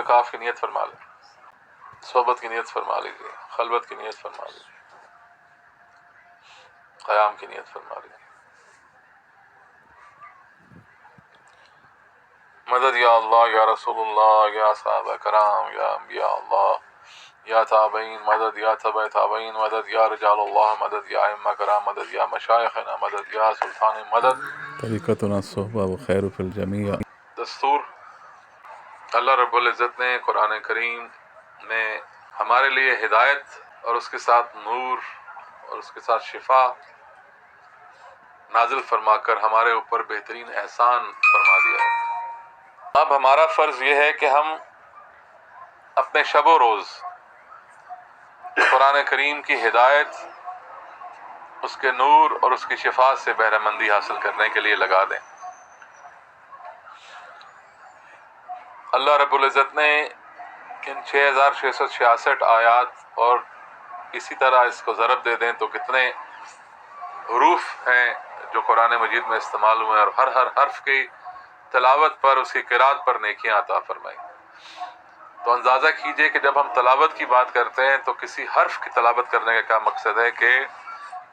اعتکاف کی نیت فرما لیں، صحبت کی نیت فرما لیجیے، خلوت کی نیت فرما لیجیے، قیام کی نیت فرما لیجیے۔ مدد یا اللہ یا رسول اللہ یا صحابہ کرام یا انبیاء اللہ یا تابعین مدد، یا تبع تابعین مدد، یا رجال اللہ مدد، یا ائمہ کرام مدد، یا مشائخنا مدد، یا سلطان مدد۔ طریقتنا الصحبہ وخیر فی الجمیع۔ دستور اللہ رب العزت نے قرآن کریم میں ہمارے لیے ہدایت اور اس کے ساتھ نور اور اس کے ساتھ شفا نازل فرما کر ہمارے اوپر بہترین احسان فرما دیا ہے۔ اب ہمارا فرض یہ ہے کہ ہم اپنے شب و روز قرآن کریم کی ہدایت، اس کے نور اور اس کی شفا سے بہرہ مندی حاصل کرنے کے لیے لگا دیں۔ اللہ رب العزت نے ان 6666 آیات اور اسی طرح اس کو ضرب دے دیں تو کتنے حروف ہیں جو قرآن مجید میں استعمال ہوئے ہیں، اور ہر حرف کی تلاوت پر، اس کی قرات پر نیکیاں عطا فرمائی۔ تو اندازہ کیجئے کہ جب ہم تلاوت کی بات کرتے ہیں تو کسی حرف کی تلاوت کرنے کا کیا مقصد ہے کہ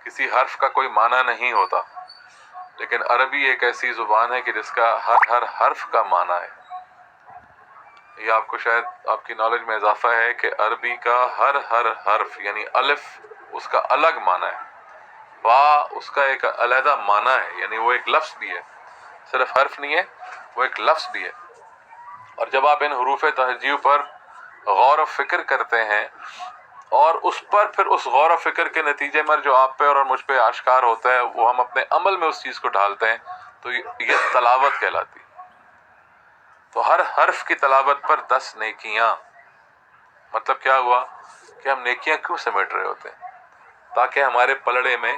کسی حرف کا کوئی معنی نہیں ہوتا، لیکن عربی ایک ایسی زبان ہے کہ جس کا ہر حرف کا معنی ہے۔ یہ آپ کو شاید آپ کی نالج میں اضافہ ہے کہ عربی کا ہر حرف یعنی الف اس کا الگ معنی ہے، با اس کا ایک علیحدہ معنی ہے، یعنی وہ ایک لفظ بھی ہے، صرف حرف نہیں ہے، وہ ایک لفظ بھی ہے۔ اور جب آپ ان حروف تہجیب پر غور و فکر کرتے ہیں اور اس پر پھر اس غور و فکر کے نتیجے میں جو آپ پہ اور مجھ پہ آشکار ہوتا ہے وہ ہم اپنے عمل میں اس چیز کو ڈالتے ہیں تو یہ تلاوت کہلاتی ہے۔ تو ہر حرف کی تلاوت پر 10 نیکیاں۔ مطلب کیا ہوا کہ ہم نیکیاں کیوں سمیٹ رہے ہوتے ہیں؟ تاکہ ہمارے پلڑے میں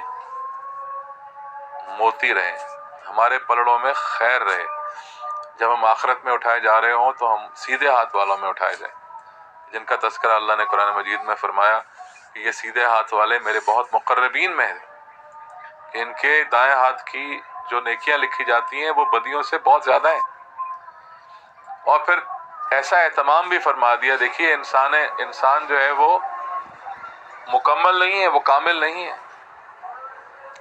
موتی رہیں، ہمارے پلڑوں میں خیر رہے۔ جب ہم آخرت میں اٹھائے جا رہے ہوں تو ہم سیدھے ہاتھ والوں میں اٹھائے جائیں، جن کا تذکرہ اللہ نے قرآن مجید میں فرمایا کہ یہ سیدھے ہاتھ والے میرے بہت مقربین میں ہیں، کہ ان کے دائیں ہاتھ کی جو نیکیاں لکھی جاتی ہیں وہ بدیوں سے بہت زیادہ ہیں۔ اور پھر ایسا اہتمام بھی فرما دیا، دیکھیے انسان جو ہے وہ مکمل نہیں ہے، وہ کامل نہیں ہے۔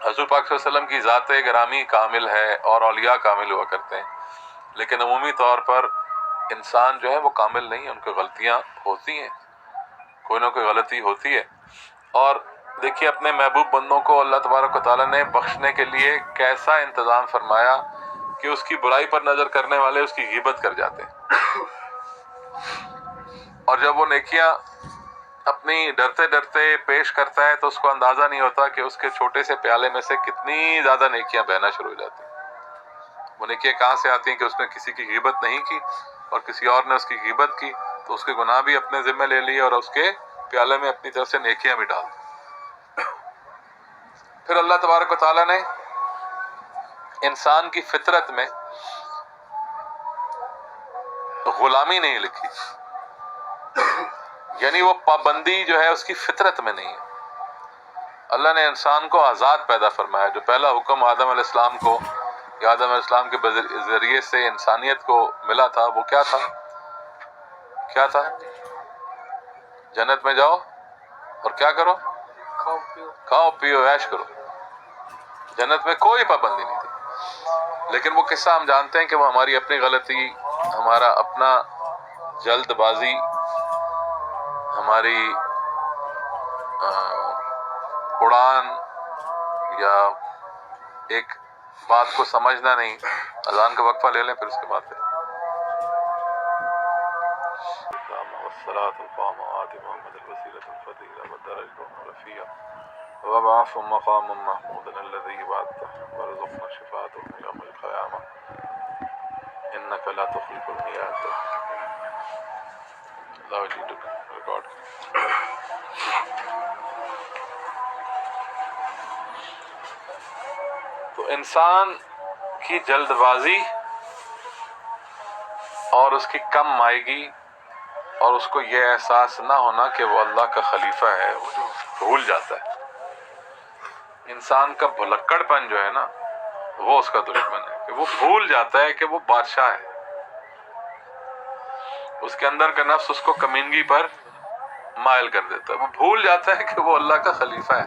حضور پاک صلی اللہ علیہ وسلم کی ذات گرامی کامل ہے اور اولیاء کامل ہوا کرتے ہیں، لیکن عمومی طور پر انسان جو ہے وہ کامل نہیں ہے، ان کی غلطیاں ہوتی ہیں، کوئی نہ کوئی غلطی ہوتی ہے۔ اور دیکھیے اپنے محبوب بندوں کو اللہ تبارک و تعالیٰ نے بخشنے کے لیے کیسا انتظام فرمایا کہ اس کی برائی پر نظر کرنے والے اس کی غیبت کر جاتے ہیں، اور جب وہ نیکیاں اپنی ڈرتے ڈرتے پیش کرتا ہے تو اس کو اندازہ نہیں ہوتا کہ اس کے چھوٹے سے پیالے میں سے کتنی زیادہ نیکیاں بہنا شروع ہو جاتی ہیں۔ وہ نیکیاں کہاں سے آتی ہیں کہ اس نے کسی کی غیبت نہیں کی اور کسی اور نے اس کی غیبت کی تو اس کے گناہ بھی اپنے ذمہ لے لیے اور اس کے پیالے میں اپنی طرف سے نیکیاں بھی ڈال دی۔ پھر اللہ تبارک و تعالیٰ نے انسان کی فطرت میں غلامی نہیں لکھی، یعنی وہ پابندی جو ہے اس کی فطرت میں نہیں ہے۔ اللہ نے انسان کو آزاد پیدا فرمایا۔ جو پہلا حکم آدم علیہ السلام کو یا آدم علیہ السلام کے ذریعے سے انسانیت کو ملا تھا وہ کیا تھا؟ کیا تھا؟ جنت میں جاؤ اور کیا کرو؟ کھاؤ پیو عیش کرو۔ جنت میں کوئی پابندی نہیں تھی، لیکن وہ قصہ ہم جانتے ہیں کہ وہ ہماری اپنی غلطی، ہمارا اپنا جلد بازی، ہماری اڑان یا ایک بات کو سمجھنا نہیں۔ اذان کا وقفہ لے لیں پھر اس کے بعد والصلاة القائمة آت محمد الوسيلة الفضيلة والدرجة الرفيعة وابعثه مقاما محمودا الذي وعدته وارزقنا شفاعته يوم القيامة إنك لا تخلف الميعاد۔ اللہ جیتک ریکارڈ۔ تو انسان کی جلد بازی اور اس کی کم مائگی اور اس کو یہ احساس نہ ہونا کہ وہ اللہ کا خلیفہ ہے، وہ بھول جاتا ہے۔ انسان کا بھلکڑ پن جو ہے نا وہ اس کا دشمن ہے، کہ وہ بھول جاتا ہے کہ وہ بادشاہ ہے۔ اس کے اندر کا نفس اس کو کمینگی پر مائل کر دیتا ہے. وہ بھول جاتا ہے کہ وہ اللہ کا خلیفہ ہے,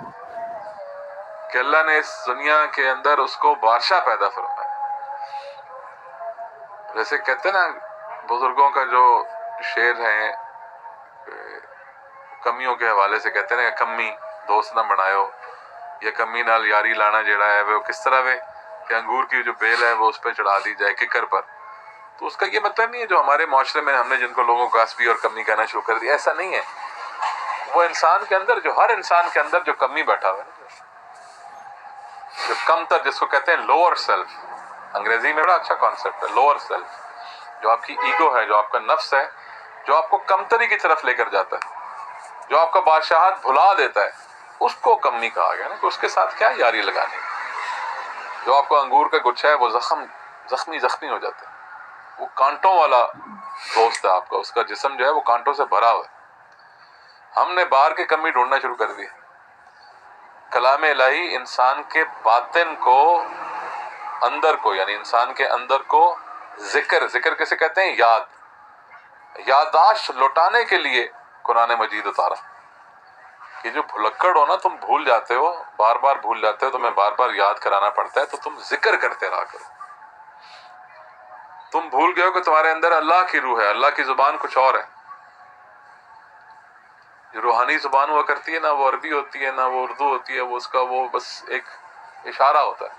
کہ اللہ نے اس دنیا کے اندر اس کو بادشاہ پیدا فرمایا. جیسے کہتے ہیں نا بزرگوں کا جو شعر ہے کمیوں کے حوالے سے, کہتے ہیں نا کمی دوست نہ بنایو, یا کمی نال یاری لانا جڑا ہے وہ کس طرح ہے کہ انگور کی جو بیل ہے وہ اس پہ چڑھا دی جائے ککر پر. تو اس کا یہ مطلب نہیں ہے جو ہمارے معاشرے میں ہم نے جن کو لوگوں کو کاسبی اور کمی کہنا شروع کر دیا, ایسا نہیں ہے. وہ انسان کے اندر, جو ہر انسان کے اندر جو کمی بیٹھا ہوا ہے, جو کم تر, جس کو کہتے ہیں لوور سیلف, انگریزی میں بڑا اچھا کانسیپٹ ہے لوور سیلف, جو آپ کی ایگو ہے, جو آپ کا نفس ہے, جو آپ کو کمتری کی طرف لے کر جاتا ہے, جو آپ کا بادشاہت بھلا دیتا ہے, اس کو کمی کہا گیا نا, کہ اس کے ساتھ کیا یاری لگانی. جو آپ کو انگور کا گچھا ہے وہ زخمی ہو جاتا ہے, وہ کانٹوں والا دوست ہے آپ کا, اس کا جسم جو ہے وہ کانٹوں سے بھرا ہوا ہے. ہم نے باہر کی کمی ڈھونڈنا شروع کر دی. کلام الہی انسان کے باطن کو, اندر کو, یعنی انسان کے اندر کو ذکر کیسے کہتے ہیں, یادداشت لوٹانے کے لیے قرآن مجید اتارا. کہ جو بھلکڑ ہو نا, تم بھول جاتے ہو, بار بار بھول جاتے ہو, تمہیں بار بار یاد کرانا پڑتا ہے, تو تم ذکر کرتے رہا کرو. تم بھول گئے ہو کہ تمہارے اندر اللہ کی روح ہے, اللہ کی زبان کچھ اور ہے. جو روحانی زبان ہوا کرتی ہے, نہ وہ عربی ہوتی ہے نہ وہ اردو ہوتی ہے, وہ اس کا وہ بس ایک اشارہ ہوتا ہے,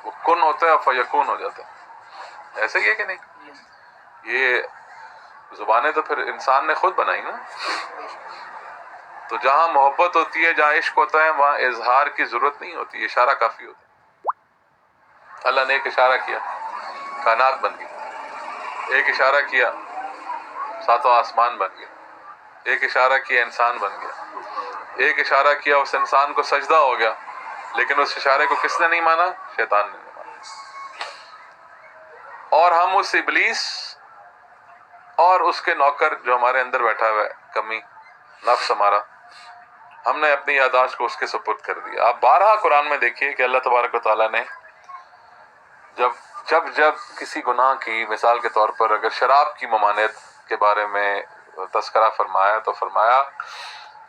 وہ کن ہوتا ہے اور فیکون ہو جاتا ہے. ایسا ہی ہے کہ نہیں؟ یہ زبانیں تو پھر انسان نے خود بنائی نا. تو جہاں محبت ہوتی ہے, جہاں عشق ہوتا ہے, وہاں اظہار کی ضرورت نہیں ہوتی, اشارہ کافی ہوتا ہے. اللہ نے ایک اشارہ کیا کائنات بن گئی, ایک اشارہ کیا ساتوں آسمان بن گیا, ایک اشارہ کیا انسان بن گیا, ایک اشارہ کیا اس انسان کو سجدہ ہو گیا. لیکن اس اشارے کو کس نے نہیں مانا؟ شیطان نے نہیں مانا. اور ہم اس ابلیس اور اس کے نوکر جو ہمارے اندر بیٹھا ہوا ہے, کمی نفس ہمارا, ہم نے اپنی یادداشت کو اس کے سپرد کر دیا. آپ بارہا قرآن میں دیکھیے کہ اللہ تبارک و تعالیٰ نے جب کسی گناہ کی, مثال کے طور پر اگر شراب کی ممانعت کے بارے میں تذکرہ فرمایا, تو فرمایا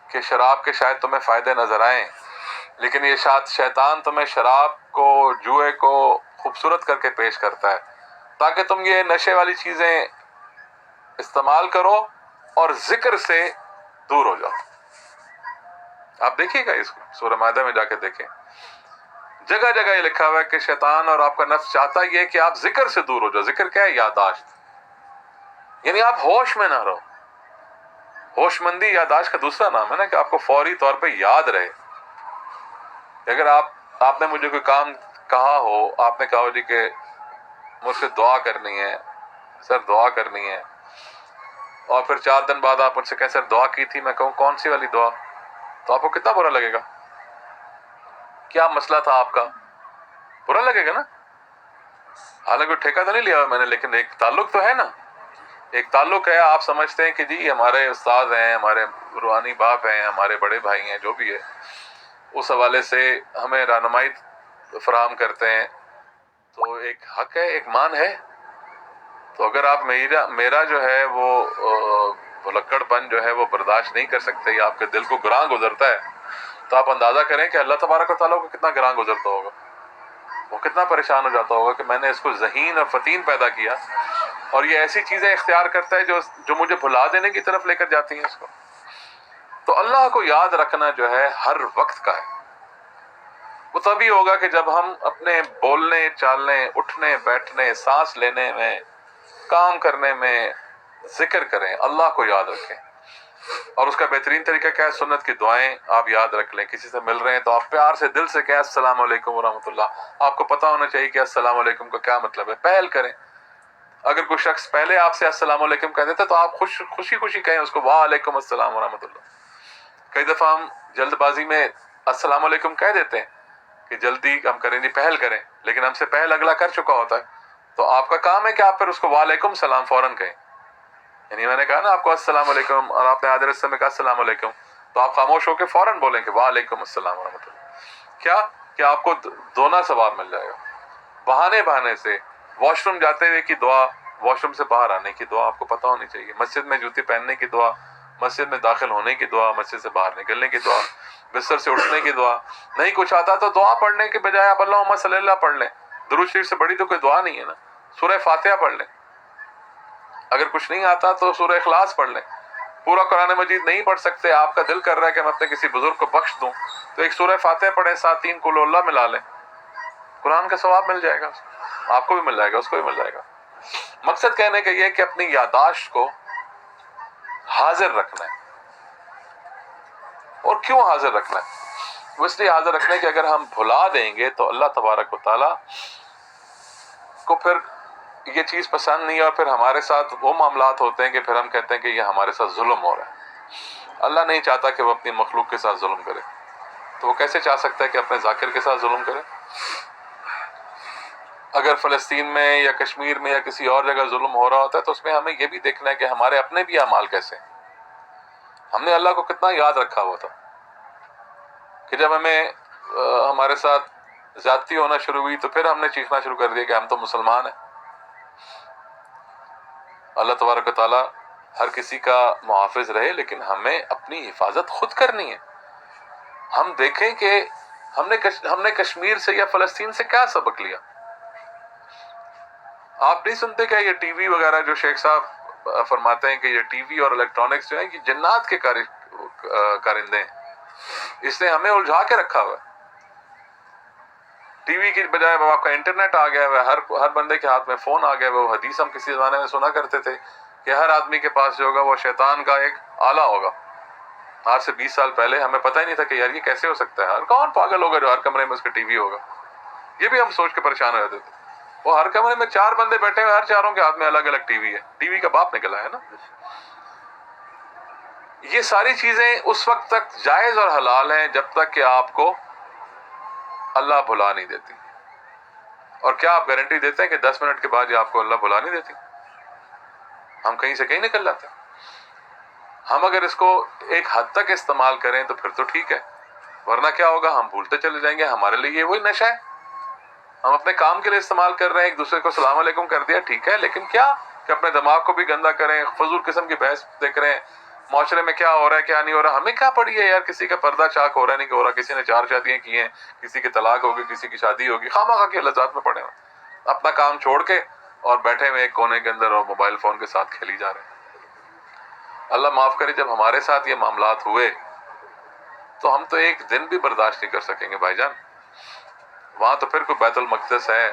کہ شراب کے شاید تمہیں فائدے نظر آئیں, لیکن یہ شیطان تمہیں شراب کو, جوئے کو خوبصورت کر کے پیش کرتا ہے تاکہ تم یہ نشے والی چیزیں استعمال کرو اور ذکر سے دور ہو جاؤ. آپ دیکھیے گا اس سورہ مائدہ میں جا کے دیکھیں, جگہ جگہ یہ لکھا ہوا ہے کہ شیطان اور آپ کا نفس چاہتا یہ کہ آپ ذکر سے دور ہو جاؤ. ذکر کیا ہے؟ یادداشت, یعنی آپ ہوش میں نہ رہو. ہوش مندی یادداشت کا دوسرا نام ہے نا, کہ آپ کو فوری طور پہ یاد رہے. اگر آپ نے مجھے کوئی کام کہا ہو, آپ نے کہا ہو جی کہ مجھ سے دعا کرنی ہے سر, دعا کرنی ہے, اور پھر 4 دن بعد آپ مجھ سے کہیں سر دعا کی تھی, میں کہوں کون سی والی دعا, تو آپ کو کتنا برا لگے گا؟ کیا مسئلہ تھا آپ کا؟ برا لگے گا نا. حالانکہ ٹھیکہ تو نہیں لیا میں نے, لیکن ایک تعلق تو ہے نا, ایک تعلق ہے. آپ سمجھتے ہیں کہ جی ہمارے استاد ہیں, ہمارے روحانی باپ ہیں, ہمارے بڑے بھائی ہیں, جو بھی ہے, اس حوالے سے ہمیں رہنمائی فراہم کرتے ہیں, تو ایک حق ہے, ایک مان ہے. تو اگر آپ میرا جو ہے وہ بھلکڑ پن جو ہے وہ برداشت نہیں کر سکتے, یا آپ کے دل کو گراں گزرتا ہے, تو آپ اندازہ کریں کہ اللہ تبارک و تعالیٰ کو کتنا گراں گزرتا ہوگا, وہ کتنا پریشان ہو جاتا ہوگا کہ میں نے اس کو ذہین اور فتین پیدا کیا, اور یہ ایسی چیزیں اختیار کرتا ہے جو مجھے بھلا دینے کی طرف لے کر جاتی ہیں اس کو. تو اللہ کو یاد رکھنا جو ہے ہر وقت کا ہے. وہ تبھی ہوگا کہ جب ہم اپنے بولنے, چالنے, اٹھنے, بیٹھنے, سانس لینے میں, کام کرنے میں ذکر کریں, اللہ کو یاد رکھیں. اور اس کا بہترین طریقہ کیا ہے؟ سنت کی دعائیں آپ یاد رکھ لیں. کسی سے مل رہے ہیں تو آپ پیار سے دل سے کہیں السلام علیکم ورحمۃ اللہ. آپ کو پتہ ہونا چاہیے کہ السلام علیکم کا کیا مطلب ہے. پہل کریں. اگر کوئی شخص پہلے آپ سے السلام علیکم کہہ دیتا تو آپ خوشی کہیں اس کو وعلیکم السلام ورحمۃ اللہ. کئی دفعہ ہم جلد بازی میں السلام علیکم کہہ دیتے ہیں کہ جلدی ہم کریں جی, پہل کریں, لیکن ہم سے پہل اگلا کر چکا ہوتا ہے. تو آپ کا کام ہے کہ آپ پھر اس کو وعلیکم السلام فوراً کہیں. یعنی میں نے کہا نا آپ کو السلام علیکم, اور آپ نے آدھے رستے میں کہا السلام علیکم, تو آپ خاموش ہو کے فوراً بولیں کہ وعلیکم السلام ورحمۃ اللہ. کیا کہ آپ کو دونا ثواب مل جائے گا. بہانے سے واش روم جاتے ہوئے کی دعا, واش روم سے باہر آنے کی دعا آپ کو پتہ ہونی چاہیے، مسجد میں جوتی پہننے کی دعا، مسجد میں داخل ہونے کی دعا، مسجد سے باہر نکلنے کی دعا، بستر سے اٹھنے کی دعا. نہیں کچھ آتا تو دعا پڑھنے کے بجائے آپ اللہم صلی اللہ پڑھ لیں. درود شریف سے بڑی تو کوئی دعا نہیں ہے نا. سورہ فاتحہ پڑھ لیں. اگر کچھ نہیں آتا تو سورہ اخلاص پڑھ لیں. پورا قرآن مجید نہیں پڑھ سکتے، آپ کا دل کر رہا ہے کہ میں اپنے کسی بزرگ کو بخش دوں، تو ایک سورہ فاتحہ پڑھیں، ساتھ 3 قل اللہ ملا لیں، قرآن کا ثواب مل جائے گا، آپ کو بھی مل جائے گا، اس کو بھی مل جائے گا. مقصد کہنے کا یہ ہے کہ اپنی یادداشت کو حاضر رکھنا ہے. اور کیوں حاضر رکھنا ہے؟ وہ اس لیے حاضر رکھنا ہے کہ اگر ہم بھلا دیں گے تو اللہ تبارک و تعالیٰ کو پھر یہ چیز پسند نہیں ہے، اور پھر ہمارے ساتھ وہ معاملات ہوتے ہیں کہ پھر ہم کہتے ہیں کہ یہ ہمارے ساتھ ظلم ہو رہا ہے. اللہ نہیں چاہتا کہ وہ اپنی مخلوق کے ساتھ ظلم کرے، تو وہ کیسے چاہ سکتا ہے کہ اپنے ذاکر کے ساتھ ظلم کرے؟ اگر فلسطین میں یا کشمیر میں یا کسی اور جگہ ظلم ہو رہا ہوتا ہے تو اس میں ہمیں یہ بھی دیکھنا ہے کہ ہمارے اپنے بھی اعمال کیسے ہیں. ہم نے اللہ کو کتنا یاد رکھا ہوا تھا کہ جب ہمیں ہمارے ساتھ زیادتی ہونا شروع ہوئی تو پھر ہم نے چیخنا شروع کر دیا کہ ہم تو مسلمان ہیں. اللہ تبارک و تعالیٰ ہر کسی کا محافظ رہے، لیکن ہمیں اپنی حفاظت خود کرنی ہے. ہم دیکھیں کہ ہم نے کشمیر سے یا فلسطین سے کیا سبق لیا. آپ نہیں سنتے کہ یہ ٹی وی وغیرہ جو شیخ صاحب فرماتے ہیں کہ یہ ٹی وی اور الیکٹرانکس جو ہیں یہ جنات کے کارندے ہیں. اس نے ہمیں الجھا کے رکھا ہوا ہے. ٹی وی کی بجائے اب آپ کا انٹرنیٹ آ گیا ہے، ہر بندے کے ہاتھ میں فون آ گیا ہے. وہ حدیث ہم کسی زمانے میں سنا کرتے تھے کہ ہر آدمی کے پاس جو ہوگا وہ شیطان کا ایک آلہ ہوگا. آج سے 20 سال پہلے ہمیں پتہ ہی نہیں تھا کہ یار یہ کیسے ہو سکتا ہے. کون پاگل ہوگا جو ہر کمرے میں اس کا ٹی وی ہوگا؟ یہ بھی ہم سوچ کے پریشان ہو جاتے تھے. وہ ہر کمرے میں 4 بندے بیٹھے ہوئے، ہر چاروں کے ہاتھ میں الگ الگ ٹی وی ہے. ٹی وی کا باپ نکلا ہے نا. یہ ساری چیزیں اس وقت تک جائز اور حلال ہیں جب تک کہ آپ کو اللہ بھلا نہیں دیتی. اور کیا آپ گارنٹی دیتے ہیں کہ 10 منٹ کے بعد یہ آپ کو اللہ بھلا نہیں دیتی؟ ہم کہیں سے کہیں نکل جاتے ہیں. ہم اگر اس کو ایک حد تک استعمال کریں تو پھر تو ٹھیک ہے، ورنہ کیا ہوگا؟ ہم بھولتے چلے جائیں گے. ہمارے لیے یہ وہی نشہ ہے. ہم اپنے کام کے لیے استعمال کر رہے ہیں، ایک دوسرے کو السلام علیکم کر دیا، ٹھیک ہے، لیکن کیا کہ اپنے دماغ کو بھی گندا کریں، فضول قسم کی بحث دیکھ رہے ہیں معاشرے میں کیا ہو رہا ہے کیا نہیں ہو رہا. ہمیں کیا پڑی ہے یار کسی کا پردہ چاک ہو رہا ہے نہیں ہو رہا، کسی نے 4 شادیاں کی ہیں، کسی کی طلاق ہوگی، کسی کی شادی ہوگی. خواہ کے لذات میں پڑے ہوئے اپنا کام چھوڑ کے اور بیٹھے ہوئے ایک کونے کے اندر اور موبائل فون کے ساتھ کھیلی جا رہے ہیں. اللہ معاف کرے، جب ہمارے ساتھ یہ معاملات ہوئے تو ہم تو ایک دن بھی برداشت نہیں کر سکیں گے بھائی جان. وہاں تو پھر کوئی بیت المقدس ہے،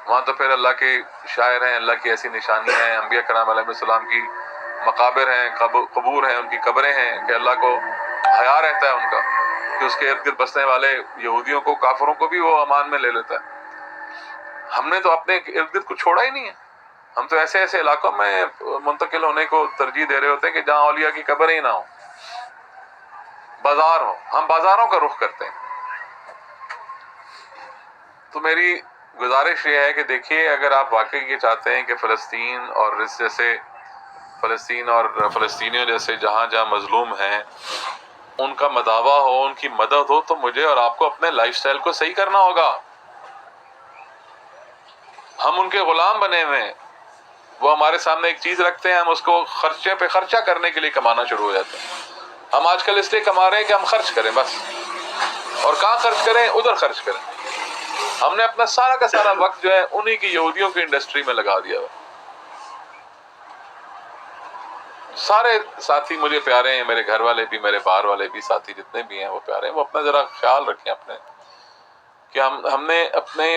وہاں تو پھر اللہ کے شاعر ہیں، اللہ کی ایسی نشانیاں ہیں، انبیاء کرام علیہ السلام کی مقابر ہیں، قبور ہیں، ان کی قبریں ہیں کہ اللہ کو حیا رہتا ہے ان کا کہ اس کے ارد گرد بسنے والے یہودیوں کو، کافروں کو بھی وہ امان میں لے لیتا ہے. ہم نے تو اپنے ارد گرد کو چھوڑا ہی نہیں ہے. ہم تو ایسے ایسے علاقوں میں منتقل ہونے کو ترجیح دے رہے ہوتے ہیں کہ جہاں اولیاء کی قبریں ہی نہ ہوں، بازار ہو. ہم بازاروں کا رخ کرتے ہیں. تو میری گزارش یہ ہے کہ دیکھیے، اگر آپ واقعی یہ چاہتے ہیں کہ فلسطین اور فلسطینیوں جیسے جہاں جہاں مظلوم ہیں ان کا مداوع ہو، ان کی مدد ہو، تو مجھے اور آپ کو اپنے لائف سٹائل کو صحیح کرنا ہوگا. ہم ان کے غلام بنے ہوئے ہیں. وہ ہمارے سامنے ایک چیز رکھتے ہیں، ہم اس کو خرچے پہ خرچہ کرنے کے لیے کمانا شروع ہو جاتے ہیں. ہم آج کل اس لیے کما رہے ہیں کہ ہم خرچ کریں بس، اور کہاں خرچ کریں؟ ادھر خرچ کریں. ہم نے اپنا سارا کا سارا وقت جو ہے انہی کی یہودیوں کی انڈسٹری میں لگا دیا ہوا. سارے ساتھی مجھے پیارے ہیں، میرے گھر والے بھی، میرے باہر والے بھی ساتھی جتنے بھی ہیں وہ پیارے ہیں. وہ اپنا ذرا خیال رکھیں اپنے کہ ہم نے اپنے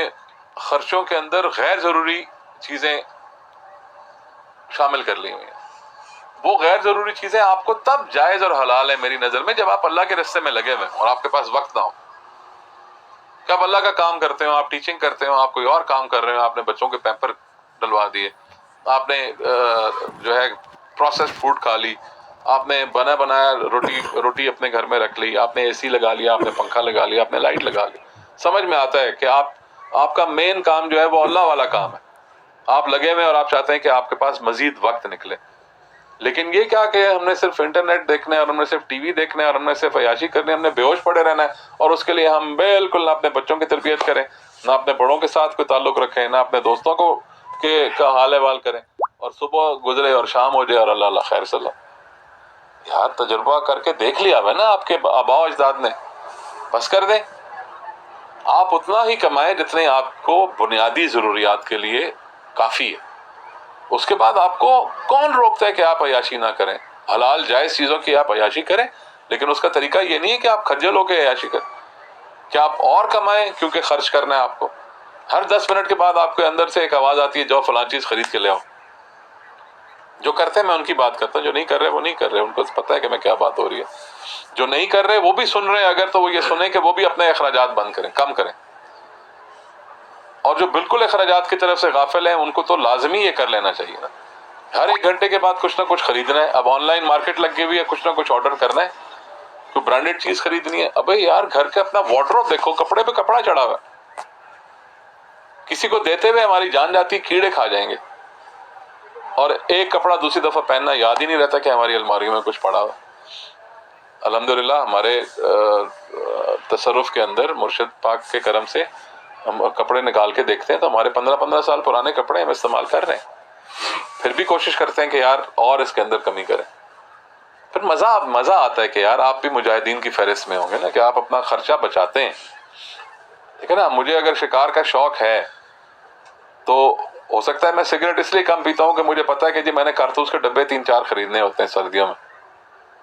خرچوں کے اندر غیر ضروری چیزیں شامل کر لی ہوئی ہیں. وہ غیر ضروری چیزیں آپ کو تب جائز اور حلال ہیں میری نظر میں جب آپ اللہ کے راستے میں لگے ہوئے اور آپ کے پاس وقت نہ ہو. کہ آپ اللہ کا کام کرتے ہو، آپ ٹیچنگ کرتے ہو، آپ کوئی اور کام کر رہے ہو، آپ نے بچوں کے پیمپر ڈلوا دیے، آپ نے جو ہے پروسیس فوڈ کھا لی، آپ نے بنا بنایا روٹی اپنے گھر میں رکھ لی، آپ نے اے سی لگا لیا، آپ نے پنکھا لگا لیا، آپ نے لائٹ لگا لی. سمجھ میں آتا ہے کہ آپ کا مین کام جو ہے وہ اللہ والا کام ہے. آپ لگے ہوئے اور آپ چاہتے ہیں کہ آپ کے پاس مزید وقت نکلے. لیکن یہ کیا کہ ہم نے صرف انٹرنیٹ دیکھنا ہے، اور ہم نے صرف ٹی وی دیکھنا ہے، اور ہم نے صرف عیاشی کرنی ہے، ہم نے بے ہوش پڑے رہنا ہے. اور اس کے لیے ہم بالکل نہ اپنے بچوں کی تربیت کریں، نہ اپنے بڑوں کے ساتھ کوئی تعلق رکھیں، نہ اپنے دوستوں کو کا حال احوال کریں اور صبح گزرے اور شام ہو جائے اور اللہ اللہ خیر صلی اللہ. یار تجربہ کر کے دیکھ لیا ہے نا آپ کے آباء و اجداد نے. بس کر دیں. آپ اتنا ہی کمائیں جتنے آپ کو بنیادی ضروریات کے لیے کافی ہے. اس کے بعد آپ کو کون روکتا ہے کہ آپ عیاشی نہ کریں؟ حلال جائز چیزوں کی آپ عیاشی کریں، لیکن اس کا طریقہ یہ نہیں ہے کہ آپ کھجل ہو کے عیاشی کریں، کہ آپ اور کمائیں کیونکہ خرچ کرنا ہے آپ کو. ہر 10 منٹ کے بعد آپ کے اندر سے ایک آواز آتی ہے جو فلاں چیز خرید کے لے آؤ. جو کرتے ہیں میں ان کی بات کرتا ہوں، جو نہیں کر رہے وہ نہیں کر رہے، ان کو پتہ ہے کہ میں کیا بات ہو رہی ہے. جو نہیں کر رہے وہ بھی سن رہے ہیں اگر، تو وہ یہ سنیں کہ وہ بھی اپنے اخراجات بند کریں، کم کریں. اور جو بالکل اخراجات کی طرف سے غافل ہیں ان کو تو لازمی یہ کر لینا چاہیے نا. ہر 1 گھنٹے کے بعد کچھ نہ کچھ خریدنا ہے. اب آن لائن مارکیٹ لگ گئی ہوئی ہے، کچھ نہ کچھ آرڈر کرنا ہے، کوئی برانڈیڈ چیز خریدنی ہے. ابے یار گھر کے اپنا وارڈروب دیکھو، کپڑے پہ کپڑا چڑھا ہوا ہے. کسی کو دیتے ہوئے ہماری جان جاتی، کیڑے کھا جائیں گے. اور ایک کپڑا دوسری دفعہ پہننا یاد ہی نہیں رہتا کہ ہماری الماری میں کچھ پڑا ہوا. الحمدللہ ہمارے تصرف کے اندر مرشد پاک کے کرم سے ہم کپڑے نکال کے دیکھتے ہیں تو ہمارے 15 سال پرانے کپڑے ہم استعمال کر رہے ہیں. پھر بھی کوشش کرتے ہیں کہ یار اور اس کے اندر کمی کریں. پھر مزہ آتا ہے کہ یار آپ بھی مجاہدین کی فہرست میں ہوں گے نا، کہ آپ اپنا خرچہ بچاتے ہیں. ٹھیک ہے نا. مجھے اگر شکار کا شوق ہے تو ہو سکتا ہے میں سگریٹ اس لیے کم پیتا ہوں کہ مجھے پتا ہے کہ جی میں نے کارتوس کے ڈبے 3-4 خریدنے ہوتے ہیں سردیوں میں،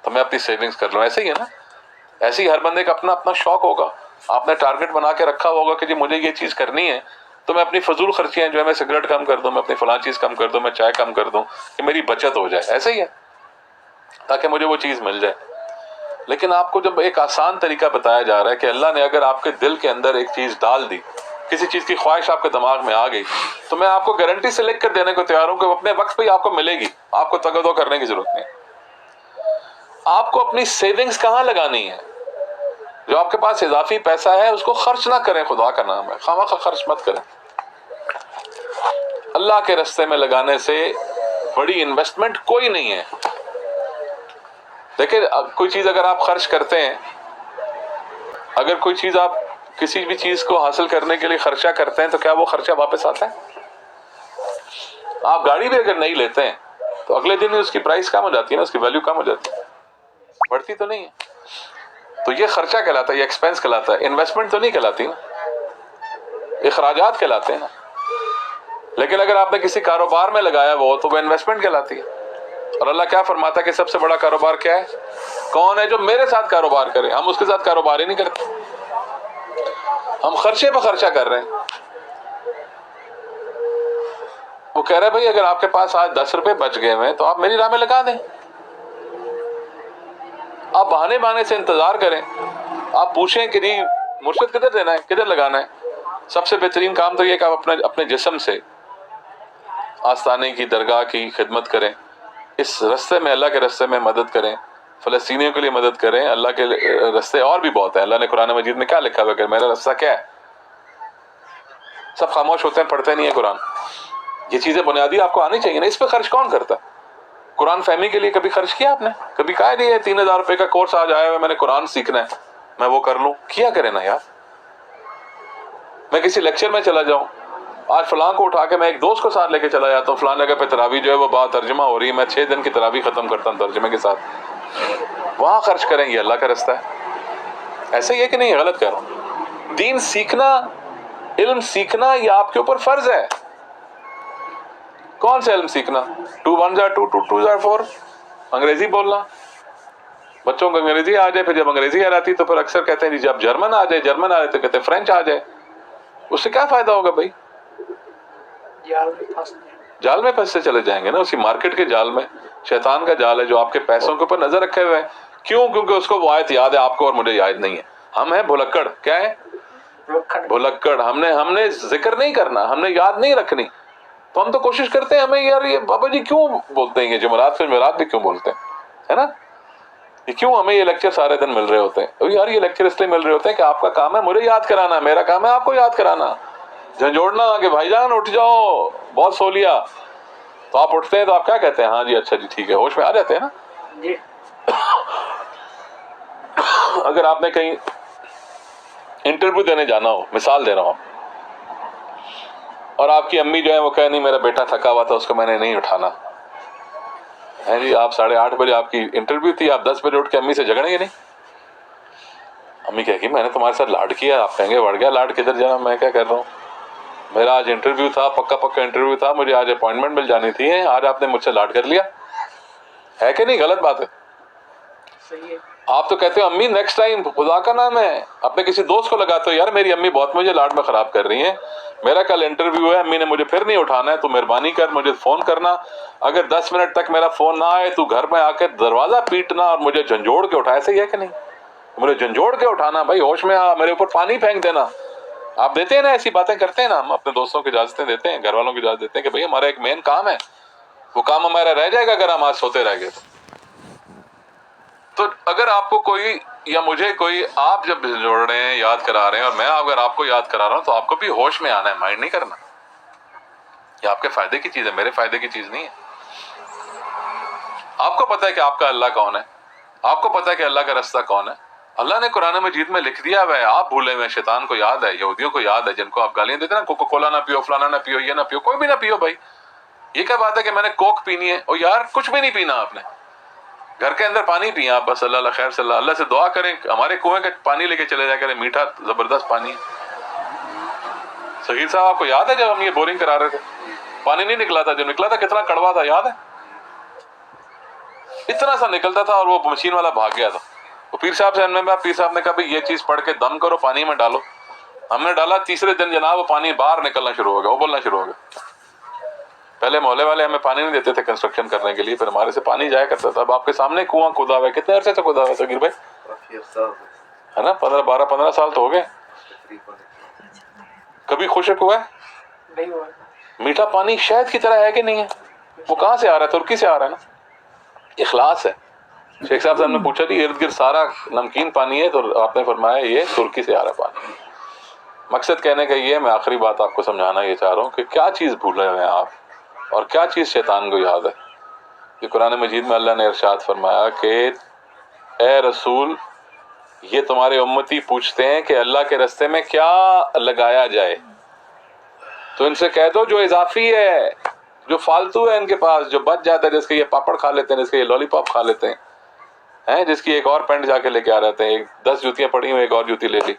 تو میں اپنی سیونگز کر لوں. ایسے ہی ہے نا. ایسے ہی ہر بندے کا اپنا اپنا شوق ہوگا. آپ نے ٹارگٹ بنا کے رکھا ہوگا کہ جی مجھے یہ چیز کرنی ہے، تو میں اپنی فضول خرچیاں جو ہے میں سگریٹ کم کر دوں، میں اپنی فلاں چیز کم کر دوں، میں چائے کم کر دوں کہ میری بچت ہو جائے. ایسے ہی ہے، تاکہ مجھے وہ چیز مل جائے. لیکن آپ کو جب ایک آسان طریقہ بتایا جا رہا ہے کہ اللہ نے اگر آپ کے دل کے اندر ایک چیز ڈال دی، کسی چیز کی خواہش آپ کے دماغ میں آ گئی، تو میں آپ کو گارنٹی سے لکھ کر دینے کو تیار ہوں کہ وہ اپنے وقت پہ ہی آپ کو ملے گی. آپ کو تگدو کرنے کی ضرورت نہیں. آپ کو اپنی سیونگز کہاں لگانی ہے؟ جو آپ کے پاس اضافی پیسہ ہے اس کو خرچ نہ کریں. خدا کا نام ہے، خواہ خرچ مت کریں. اللہ کے راستے میں لگانے سے بڑی انویسٹمنٹ کوئی نہیں ہے. دیکھیں کوئی چیز اگر آپ خرچ کرتے ہیں، اگر کوئی چیز آپ کسی بھی چیز کو حاصل کرنے کے لیے خرچہ کرتے ہیں تو کیا وہ خرچہ واپس آتا ہے؟ آپ گاڑی بھی اگر نہیں لیتے ہیں تو اگلے دن اس کی پرائس کم ہو جاتی ہے نا، اس کی ویلیو کم ہو جاتی ہے، بڑھتی تو نہیں ہے. تو یہ خرچہ کہلاتا ہے، یہ ایکسپینس کہلاتا ہے. انویسٹمنٹ تو نہیں کہلاتی نا، اخراجات کہلاتے ہیں نا. لیکن اگر آپ نے کسی کاروبار میں لگایا وہ تو وہ انویسٹمنٹ کہلاتی ہے. اور اللہ کیا فرماتا ہے کہ سب سے بڑا کاروبار کیا ہے؟ کون ہے جو میرے ساتھ کاروبار کرے؟ ہم اس کے ساتھ کاروبار ہی نہیں کرتے، ہم خرچے پہ خرچہ کر رہے ہیں. وہ کہہ رہے بھائی اگر آپ کے پاس آج 10 روپے بچ گئے ہوئے تو آپ میری راہ میں لگا دیں. آپ بہانے سے انتظار کریں. آپ پوچھیں کہ جی مرشد کدھر دینا ہے، کدھر لگانا ہے. سب سے بہترین کام تو یہ کہ آپ اپنے جسم سے آستانے کی درگاہ کی خدمت کریں. اس رستے میں، اللہ کے رستے میں مدد کریں. فلسطینیوں کے لیے مدد کریں. اللہ کے رستے اور بھی بہت ہیں. اللہ نے قرآن مجید میں کیا لکھا ہوا کہ میرا رستہ کیا ہے؟ سب خاموش ہوتے ہیں، پڑھتے نہیں ہیں قرآن. یہ چیزیں بنیادی آپ کو آنی چاہیے نا. اس پہ خرچ کون کرتا ہے؟ قرآن فہمی کے لیے کبھی خرچ کیا آپ نے؟ کبھی کہا نہیں ہے 3000 روپے کا کورس آج آیا ہے میں نے قرآن سیکھنا ہے میں وہ کر لوں؟ کیا کرے نا یار. میں کسی لیکچر میں چلا جاؤں، آج فلاں کو اٹھا کے میں ایک دوست کو ساتھ لے کے چلا جاتا ہوں، فلاں جگہ پہ تراویح جو ہے وہ با ترجمہ ہو رہی ہے، میں 6 دن کی تراویح ختم کرتا ہوں ترجمے کے ساتھ. وہاں خرچ کریں، یہ اللہ کا رستہ ہے. ایسے ہی ہے کہ نہیں؟ غلط کہہ رہا ہوں. دین سیکھنا، علم سیکھنا یہ آپ کے اوپر فرض ہے. کون سا علم سیکھنا؟ 2 1 2 2 2 4 انگریزی بولنا. بچوں کو انگریزی آ جائے، پھر جب انگریزی آ جاتی تو پھر اکثر کہتے ہیں جی جب جرمن آ جائے، جرمن آ جائے تو کہتے ہیں فرینچ آ جائے. اس سے کیا فائدہ ہوگا بھائی؟ جال میں پھنستے چلے جائیں گے نا، اسی مارکیٹ کے جال میں. شیطان کا جال ہے جو آپ کے پیسوں کے اوپر نظر رکھے ہوئے ہیں. کیوں؟ کیونکہ اس کو وہ آیت یاد ہے، آپ کو اور مجھے یاد نہیں ہے. ہم ہیں بھلکڑ. کیا ہے؟ بھلکڑ. ہم نے ذکر نہیں کرنا، ہم نے یاد نہیں رکھنی. تو ہم تو کوشش کرتے ہیں ہمیں یار یہ بابا جی کیوں بولتے ہیں یہ جمعرات پھر جمعرات بھی کیوں بولتے ہیں، ہے نا؟ یہ کیوں ہمیں یہ لیکچر سارے دن مل رہے ہوتے ہیں؟ یار یہ لیکچر اس لیے مل رہے ہوتے ہیں کہ آپ کا کام ہے مجھے یاد کرانا، میرا کام ہے آپ کو یاد کرانا، جھنجھوڑنا کہ بھائی جان اٹھ جاؤ بہت سو لیا. تو آپ اٹھتے ہیں تو آپ کیا کہتے ہیں؟ ہاں جی اچھا جی ٹھیک ہے. ہوش میں آ جاتے ہیں نا جی. اگر آپ نے کہیں انٹرویو دینے جانا ہو، مثال دے رہا ہوں، اور آپ کی امی جو ہے وہ کہے نہیں میرا بیٹا تھکا ہوا تھا اس کو میں نے نہیں اٹھانا ہے جی. آپ 8:30 بجے آپ کی انٹرویو تھی, آپ 10 بجے اٹھ کے امی سے جھگڑیں گے نہیں؟ امی کہے گی میں نے تمہارے ساتھ لاڈ کیا, آپ کہیں گے بڑھ گیا لاڈ, کدھر جانا, میں کیا کر رہا ہوں, میرا آج انٹرویو تھا, پکا انٹرویو تھا, مجھے آج اپوائنٹمنٹ مل جانی تھی, آج آپ نے مجھ سے لاڈ کر لیا ہے کہ نہیں؟ غلط بات ہے. آپ تو کہتے ہو امی نیکسٹ ٹائم, خدا کا نام ہے, اپنے کسی دوست کو لگاتے ہو, یار میری امی بہت مجھے لاڈ میں خراب کر رہی ہیں, میرا کل انٹرویو ہے, امی نے مجھے پھر نہیں اٹھانا ہے, تو مہربانی کر مجھے فون کرنا, اگر 10 منٹ تک میرا فون نہ آئے تو گھر میں آ کے دروازہ پیٹنا اور مجھے جھنجھوڑ کے اٹھایا. صحیح ہے کہ نہیں؟ مجھے جھنجھوڑ کے اٹھانا, بھائی ہوش میں آ, میرے اوپر پانی پھینک دینا. آپ دیتے ہیں نا ایسی باتیں کرتے ہیں نا, ہم اپنے دوستوں کی اجازتیں دیتے ہیں, گھر والوں کی اجازت دیتے ہیں کہ بھئی ہمارا ایک مین کام ہے, وہ کام ہمارا رہ جائے گا اگر ہم آج سوتے رہ گئے تو اگر آپ کو کوئی یا مجھے کوئی, آپ جب جوڑ رہے ہیں, یاد کرا رہے ہیں, اور میں اگر آپ کو یاد کرا رہا ہوں, تو آپ کو بھی ہوش میں آنا ہے, مائنڈ نہیں کرنا. یہ آپ کے فائدے کی چیز ہے, میرے فائدے کی چیز نہیں ہے. آپ کو پتا ہے کہ آپ کا اللہ کون ہے, آپ کو پتا ہے کہ اللہ کا رستہ کون ہے. اللہ نے قرآن مجید میں لکھ دیا ہوا ہے, آپ بھولے ہوئے, شیطان کو یاد ہے, یہودیوں کو یاد ہے, جن کو آپ گالیاں دیتے نا, کوکو کولا نہ پیو, فلانا نہ پیو, یہ نہ پیو, کوئی بھی نہ پیو بھائی. یہ کیا بات ہے کہ میں نے کوک پینی ہے؟ اور یار کچھ بھی نہیں پینا آپ نے, گھر کے اندر پانی پییں آپ بس, اللہ خیر صلی اللہ, اللہ سے دعا کریں ہمارے کنویں کا پانی لے کے چلے جا کریں, میٹھا زبردست پانی ہے. صغیر صاحب آپ کو یاد ہے جب ہم یہ بورنگ کرا رہے تھے, پانی نہیں نکلا تھا, جو نکلا تھا کتنا کڑوا تھا, یاد ہے؟ اتنا سا نکلتا تھا, اور وہ مشین والا بھاگ گیا تھا. وہ پیر صاحب سے پیر صاحب نے کہا بھئی یہ چیز پڑھ کے دم کرو, پانی میں ڈالو. ہم نے ڈالا, تیسرے دن جناب وہ پانی باہر نکلنا شروع ہو گیا, وہ بولنا شروع ہو گیا. پہلے محلے والے ہمیں پانی نہیں دیتے تھے کنسٹرکشن کرنے کے لیے, پھر ہمارے سے پانی جایا کرتا تھا. اب آپ کے سامنے کنواں کھدا ہوا ہے, کتنے عرصے سے کھدا ہوا ہے صغیر بھائی؟ ہے نا, 15 سال تو ہو گئے. کبھی خشک ہوا ہے؟ میٹھا پانی شہد کی طرح ہے کہ نہیں ہے؟ وہ کہاں سے آ رہا ہے؟ ترکی سے آ رہا ہے نا. اخلاص ہے. شیخ صاحب سے ہم نے پوچھا کہ ارد گرد سارا نمکین پانی ہے, تو آپ نے فرمایا یہ ترکی سے آ رہا ہے پانی. مقصد کہنے کا یہ ہے, میں آخری بات آپ کو سمجھانا یہ چاہ رہا ہوں کہ کیا چیز بھولے ہوئے ہیں آپ, اور کیا چیز شیطان کو یاد ہے. کہ قرآن مجید میں اللہ نے ارشاد فرمایا کہ اے رسول, یہ تمہارے امتی پوچھتے ہیں کہ اللہ کے رستے میں کیا لگایا جائے, تو ان سے کہہ دو جو اضافی ہے, جو فالتو ہے ان کے پاس, جو بچ جاتا ہے, جس کے یہ پاپڑ کھا لیتے ہیں, جس کے یہ لولی پاپ کھا لیتے ہیں, جس کی ایک اور پینٹ جا کے لے کے آ رہتے ہیں, 10 جوتیاں پڑی ہوئی, ایک اور جوتی لے لی.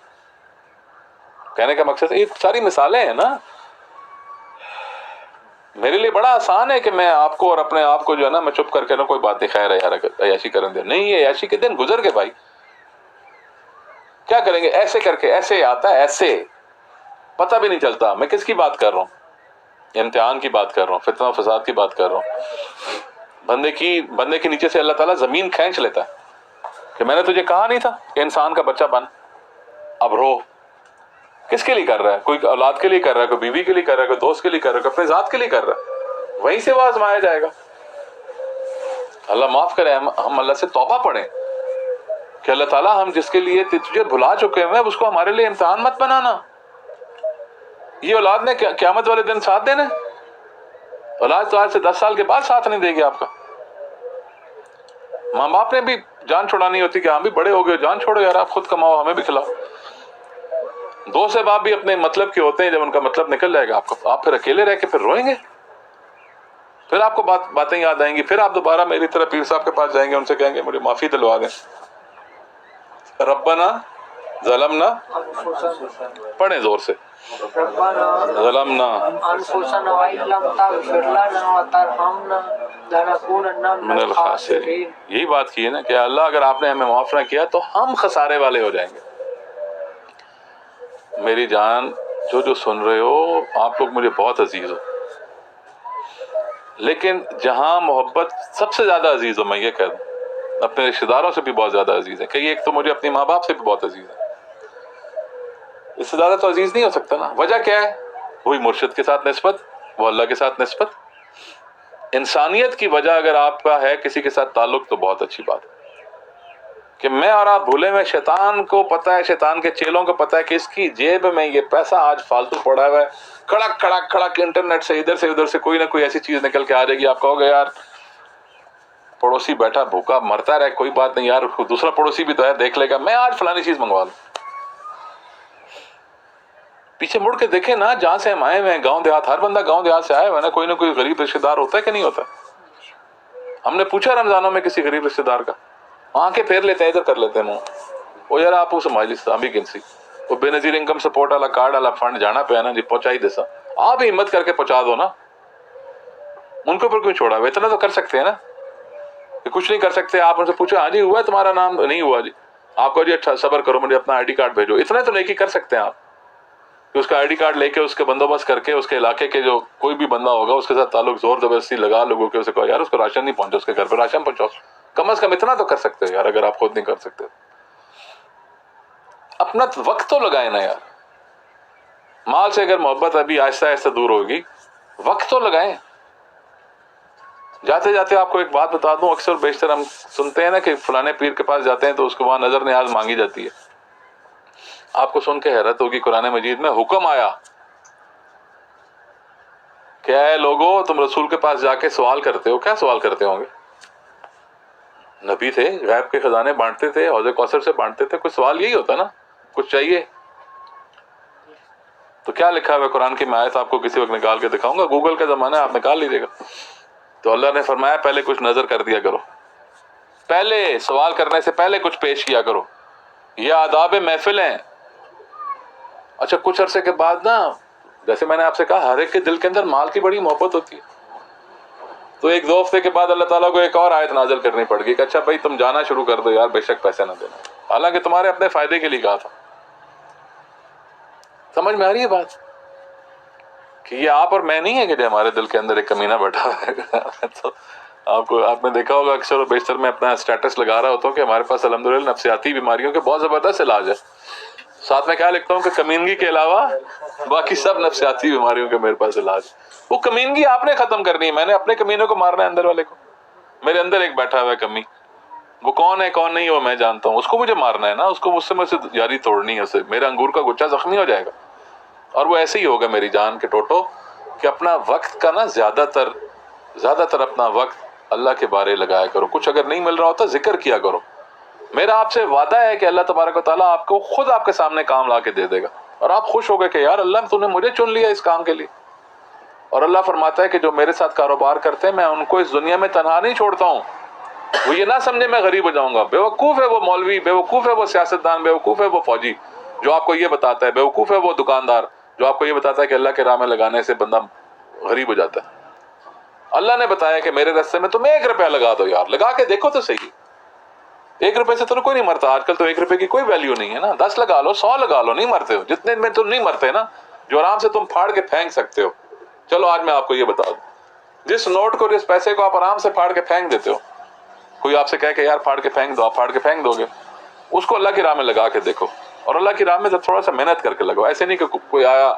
کہنے کا مقصد یہ ساری مثالیں ہیں نا. میرے لیے بڑا آسان ہے کہ میں آپ کو اور اپنے آپ کو جو ہے نا, میں چپ کر کے نا کوئی بات نہیں, خیر ہے یار عیاشی کریں دے, نہیں, یہ عیاشی کے دن گزر گئے بھائی. کیا کریں گے ایسے کر کے, ایسے آتا ہے, ایسے پتہ بھی نہیں چلتا. میں کس کی بات کر رہا ہوں؟ امتحان کی بات کر رہا ہوں, فتنہ و فساد کی بات کر رہا ہوں. بندے کے نیچے سے اللہ تعالیٰ زمین کھینچ لیتا ہے کہ میں نے تجھے کہا نہیں تھا کہ انسان کا بچہ بن, اب رو. کس کے لیے کر رہا ہے؟ کوئی اولاد کے لیے کر رہا ہے, کوئی بیوی کے لیے کر رہا ہے, کوئی دوست کے لیے کر رہا ہے, کوئی اپنے ذات کے لیے کر رہا ہے. وہیں سے وہ آزمایا جائے گا. اللہ معاف کرے, ہم اللہ سے توبہ پڑھیں کہ اللہ تعالیٰ ہم جس کے لیے تجھے بھلا چکے ہیں, اس کو ہمارے لیے امتحان مت بنانا. یہ اولاد نے قیامت والے دن ساتھ دینا. اولاد تو آج سے 10 سال کے بعد ساتھ نہیں دے گی آپ کا. ماں باپ نے بھی جان چھوڑانی ہوتی کہ ہم بھی بڑے ہو گئے, جان چھوڑو یار, آپ خود کماؤ, ہمیں بھی کھلاؤ. دوست احباب بھی اپنے مطلب کے ہوتے ہیں, جب ان کا مطلب نکل جائے گا آپ پھر اکیلے رہ کے پھر روئیں گے. پھر آپ کو باتیں یاد آئیں گی, پھر آپ دوبارہ میری طرح پیر صاحب کے پاس جائیں گے, ان سے کہیں گے مجھے معافی دلوا دیں. ربنا ظلمنا, پڑھیں زور سے, ظلمنا من الخاسرین. یہی بات کی ہے نا کہ اللہ اگر آپ نے ہمیں معاف نہ کیا تو ہم خسارے والے ہو جائیں گے. میری جان, جو سن رہے ہو, آپ لوگ مجھے بہت عزیز ہو, لیکن جہاں محبت سب سے زیادہ عزیز ہو, میں یہ کہہ دوں, اپنے رشتہ داروں سے بھی بہت زیادہ عزیز ہے. کہ ایک تو مجھے اپنی ماں باپ سے بھی بہت عزیز ہے, اس سے زیادہ تو عزیز نہیں ہو سکتا نا. وجہ کیا ہے؟ وہی مرشد کے ساتھ نسبت, وہ اللہ کے ساتھ نسبت. انسانیت کی وجہ اگر آپ کا ہے کسی کے ساتھ تعلق, تو بہت اچھی بات ہے. کہ میں اور آپ بھولے میں, شیطان کو پتا ہے, شیطان کے چیلوں کو پتا ہے کہ اس کی جیب میں یہ پیسہ آج فالتو پڑا ہوا ہے, کڑک کڑک کڑک انٹرنیٹ سے ادھر سے کوئی نہ کوئی ایسی چیز نکل کے آ جائے گی. آپ کہو گے یار پڑوسی بیٹھا بھوکا مرتا رہے, کوئی بات نہیں یار, دوسرا پڑوسی بھی تو ہے, دیکھ لے گا, میں آج فلانی چیز منگوا لوں. پیچھے مڑ کے دیکھیں نا، جہاں سے ہم آئے ہوئے ہیں، گاؤں دیہات، ہر بندہ گاؤں دیہات سے آیا ہوا ہے نا، کوئی نہ کوئی غریب رشتہ دار ہوتا ہے کہ نہیں ہوتا؟ ہم نے پوچھا رمضانوں میں کسی غریب رشتہ دار کا، آنکھیں پھیر لیتے ہیں، ادھر کر لیتے ہیں منہ، وہ یار آپ اس ماجلس بھی گنسی وہ بے نظیر انکم سپورٹ والا کارڈ والا فنڈ جانا پہ نا جی، پہنچا ہی دیسا، آپ ہی ہمت کر کے پہنچا دو نا، ان کے اوپر کیوں چھوڑا ہوا؟ اتنا تو کر سکتے ہیں نا، کہ کچھ نہیں کر سکتے؟ آپ ان سے پوچھو ہاں جی ہوا ہے تمہارا نام؟ نہیں ہوا جی، آپ کو جی اچھا صبر کرو، مجھے اپنا آئی ڈی کارڈ بھیجو، اتنا تو نیکی کر سکتے ہیں آپ، کہ اس کا آئی ڈی کارڈ لے کے اس کے بندوبست کر کے اس کے علاقے کے جو کوئی بھی بندہ ہوگا اس کے ساتھ تعلق زور زبردستی لگا لوگوں کے، اسے کہو یار اس کو راشن نہیں پہنچا، اس کے گھر پہ راشن پہنچاؤ، کم از کم اتنا تو کر سکتے ہو یار، اگر آپ خود نہیں کر سکتے اپنا وقت تو لگائیں نا یار، مال سے اگر محبت ابھی آہستہ آہستہ دور ہوگی، وقت تو لگائیں۔ جاتے جاتے آپ کو ایک بات بتا دوں، اکثر بیشتر ہم سنتے ہیں نا کہ فلانے پیر کے پاس جاتے ہیں تو اس کو وہاں نظر نیاز مانگی جاتی ہے، آپ کو سن کے حیرت ہوگی، قرآن مجید میں حکم آیا کہ اے لوگو تم رسول کے پاس جا کے سوال کرتے ہو، کیا سوال کرتے ہوں گے؟ نبی تھے، غیب کے خزانے بانٹتے تھے، حوض کوثر سے بانٹتے تھے، کوئی سوال یہی ہوتا نا، کچھ چاہیے تو کیا لکھا ہوا ہے قرآن کی میں آیت آپ کو کسی وقت نکال کے دکھاؤں گا، گوگل کا زمانہ ہے، آپ نکال لیجیے گا۔ تو اللہ نے فرمایا پہلے کچھ نظر کر دیا کرو، پہلے سوال کرنے سے پہلے کچھ پیش کیا کرو، یہ آداب محفل ہیں۔ اچھا کچھ عرصے کے بعد نا، جیسے میں نے آپ سے کہا ہر ایک کے دل کے اندر مال کی بڑی محبت ہوتی ہے، تو ایک دو ہفتے کے بعد اللہ تعالیٰ کو ایک اور آیت نازل کرنی پڑ گئی کہ اچھا بھائی تم جانا شروع کر دو یار، بے شک پیسے نہ دینا، حالانکہ تمہارے اپنے فائدے کے لیے کہا تھا۔ سمجھ میں آ رہی ہے بات کہ یہ آپ اور میں نہیں ہے کہ جو ہمارے دل کے اندر ایک کمینہ بیٹھا ہے تو آپ نے دیکھا ہوگا اکثر و بیشتر میں اپنا اسٹیٹس لگا رہا ہوتا ہوں کہ ہمارے پاس الحمدللہ نفسیاتی بیماریوں کے بہت زبردست علاج ہے، ساتھ میں کیا لکھتا ہوں کہ کمینگی کے علاوہ باقی سب نفسیاتی بیماریوں کے میرے پاس علاج۔ وہ کمینگی آپ نے ختم کرنی ہے، میں نے اپنے کمینے کو مارنا ہے، اندر والے کو، میرے اندر ایک بیٹھا ہوا ہے کمی، وہ کون ہے کون نہیں ہے وہ میں جانتا ہوں، اس کو مجھے مارنا ہے نا، اس کو مجھ سے یاری توڑنی ہے، اسے میرا انگور کا گچھا زخمی ہو جائے گا، اور وہ ایسے ہی ہوگا میری جان کے ٹوٹو کہ اپنا وقت کا نا زیادہ تر اپنا وقت اللہ کے بارے لگایا کرو، کچھ اگر نہیں مل رہا ہوتا ذکر کیا کرو۔ میرا آپ سے وعدہ ہے کہ اللہ تبارک و تعالیٰ آپ کو خود آپ کے سامنے کام لا کے دے دے گا، اور آپ خوش ہو گئے کہ یار اللہ تو نے مجھے چن لیا اس کام کے لیے۔ اور اللہ فرماتا ہے کہ جو میرے ساتھ کاروبار کرتے ہیں میں ان کو اس دنیا میں تنہا نہیں چھوڑتا ہوں، وہ یہ نہ سمجھے میں غریب ہو جاؤں گا۔ بیوقوف ہے وہ مولوی، بیوقوف ہے وہ سیاستدان، بیوقوف ہے وہ فوجی جو آپ کو یہ بتاتا ہے، بیوقوف ہے وہ دکاندار جو آپ کو یہ بتاتا ہے کہ اللہ کے راہ میں لگانے سے بندہ غریب ہو جاتا ہے۔ اللہ نے بتایا کہ میرے راستے میں تم 1 روپیہ لگا دو یار، لگا کے دیکھو تو صحیح، 1 روپے سے تو کوئی نہیں مرتا آج کل، تو 1 روپے کی کوئی ویلیو نہیں ہے نا، 10 لگا لو، 100 لگا لو، نہیں مرتے ہو، جتنے میں تم نہیں مرتے نا، جو آرام سے تم پھاڑ کے پھینک سکتے ہو۔ چلو آج میں آپ کو یہ بتا دوں، جس نوٹ کو جس پیسے کو آپ آرام سے پھاڑ کے پھینک دیتے ہو، کوئی آپ سے کہے کہ یار پھاڑ کے پھینک دو، آپ پھاڑ کے پھینک دو گے، اس کو اللہ کی راہ میں لگا کے دیکھو، اور اللہ کی راہ میں تھوڑا سا محنت کر کے لگو، ایسے نہیں کہ کوئی آیا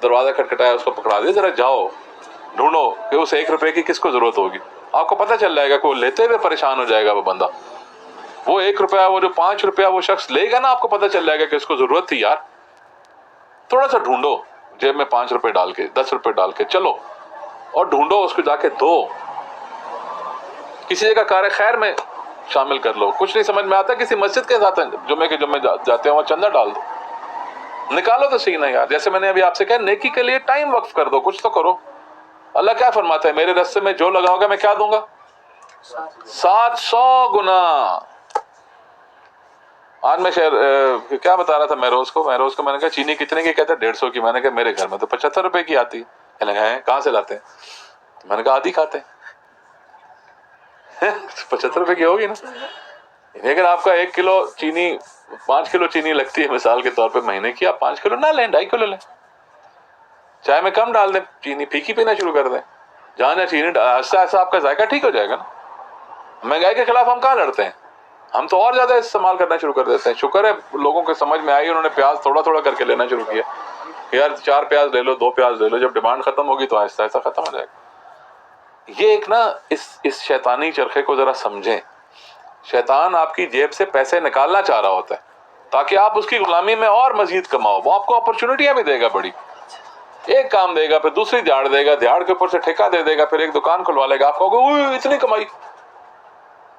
دروازہ کھٹکھٹایا اس کو پکڑا دیا، ذرا جاؤ ڈھونڈو کہ اس 1 روپے کی کس کو ضرورت ہوگی، آپ کو پتہ چل جائے گا کہ وہ لیتے ہوئے پریشان ہو جائے گا وہ بندہ، وہ 1 روپیہ، وہ جو 5 روپیہ وہ شخص لے گا نا، آپ کو پتہ چل جائے گا کہ اس کو ضرورت تھی یار، تھوڑا سا ڈھونڈو، جیب میں 5 روپے ڈال کے، 10 روپے ڈال کے چلو اور ڈھونڈو اس کو، جا کے دو، کسی جگہ کار خیر میں شامل کر لو، کچھ نہیں سمجھ میں آتا کسی مسجد کے ساتھ جمعے کے جمعے جاتے ہیں وہاں چندہ ڈال دو، نکالو تو صحیح نا یار، جیسے میں نے ابھی آپ سے کہا نیکی کے لیے ٹائم وقف کر دو، کچھ تو کرو۔ اللہ کیا فرماتا ہے، میرے راستے میں جو لگاؤ گا میں کیا دوں گا؟ 700 گنا۔ آج میں کیا بتا رہا تھا مہروز کو میں نے کہا چینی کتنے کی؟ کہتا ہے 150 کی، میں نے کہا میرے گھر میں تو 75 روپے کی آتی ہے، کہاں سے لاتے ہیں؟ میں نے کہا آدھی کھاتے ہیں 75 روپے کی ہوگی نا، اگر آپ کا 1 کلو چینی 5 کلو چینی لگتی ہے مثال کے طور پہ مہینے کی، آپ 5 کلو نہ لیں، 2.5 کلو لیں، چائے میں کم ڈال دیں، چینی پھیکی پینا شروع کر دیں، جہاں چینی ایسا آپ کا ذائقہ ٹھیک ہو جائے گا نا۔ مہنگائی کے خلاف ہم کہاں لڑتے ہیں، ہم تو اور زیادہ استعمال کرنا شروع کر دیتے ہیں۔ شکر ہے لوگوں کو سمجھ میں آئی، انہوں نے پیاز تھوڑا تھوڑا کر کے لینا شروع کیا، یار 4 پیاز لے لو، 2 پیاز لے لو، جب ڈیمانڈ ختم ہوگی تو آہستہ آہستہ ختم ہو جائے گا۔ یہ ایک نا اس شیطانی چرخے کو ذرا سمجھیں، شیطان آپ کی جیب سے پیسے نکالنا چاہ رہا ہوتا ہے تاکہ آپ اس کی غلامی میں اور مزید کماؤ، وہ آپ کو اپرچونٹیاں بھی دے گا بڑی، ایک کام دے گا پھر دوسری دیہڑ دے گا، دیہڑ کے اوپر سے ٹھیکہ دے دے گا، پھر ایک دکان کھلوا لے گا، آپ کہو گے اتنی کمائی،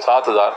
7,000